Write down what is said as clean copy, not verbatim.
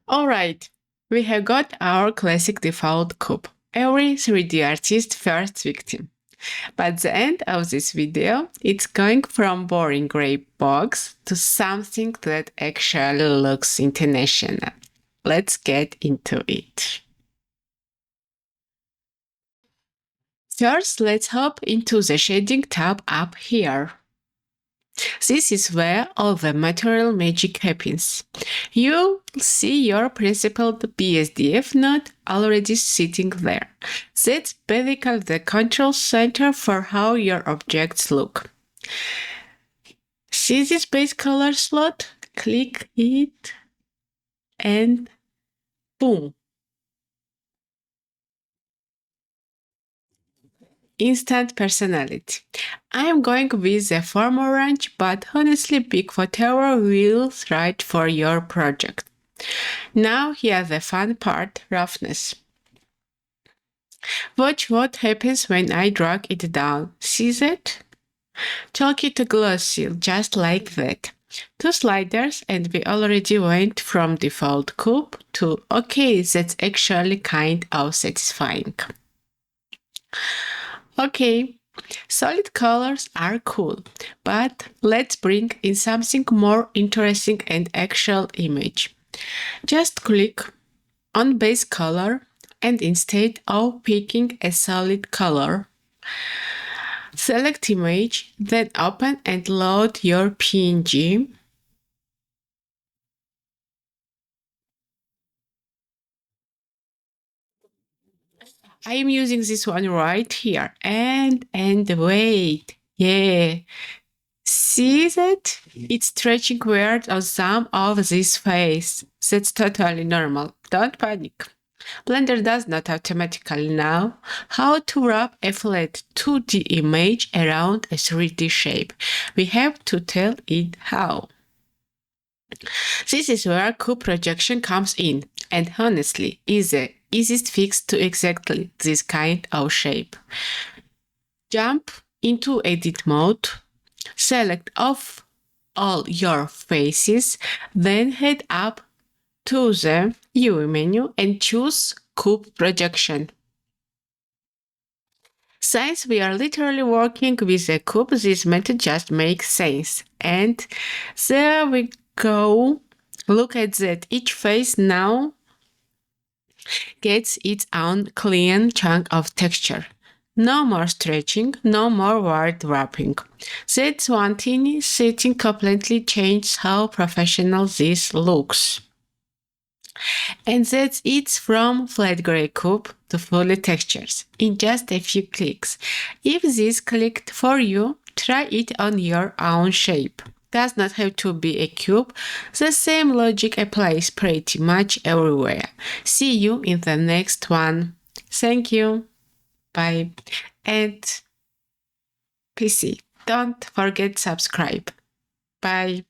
Alright, we have got our classic default cube, every 3D artist's first victim. By the end of this video, it's going from boring gray box to something that actually looks international. Let's get into it. First, let's hop into the shading tab up here. This is where all the material magic happens. You see your principled BSDF node already sitting there. That's basically the control center for how your objects look. See this base color slot? Click it and boom. Instant personality. I'm going with the form orange, but honestly pick whatever feels right for your project. Now here's the fun part, roughness. Watch what happens when I drag it down. See that? Chalky to glossy, just like that. 2 sliders and we already went from default cube to okay, that's actually kind of satisfying. Okay, solid colors are cool, but let's bring in something more interesting and actual image. Just click on base color and instead of picking a solid color, select image, then open and load your PNG. I am using this one right here and wait, yeah. See that? It's stretching weird on some of this face. That's totally normal. Don't panic. Blender does not automatically know how to wrap a flat 2D image around a 3D shape. We have to tell it how. This is where cube projection comes in, and honestly, is the easiest fix to exactly this kind of shape. Jump into edit mode, select off all your faces, then head up to the UI menu and choose Cube Projection. Since we are literally working with a cube, this method just makes sense. And there we go. Look at that. Each face now gets its own clean chunk of texture. No more stretching, no more word wrapping. That one tiny setting completely changes how professional this looks. And that's it from flat gray cube to fully textures in just a few clicks. If this clicked for you, try it on your own shape. Does not have to be a cube. The same logic applies pretty much everywhere. See you in the next one. Thank you. Bye. And PC, don't forget subscribe. Bye.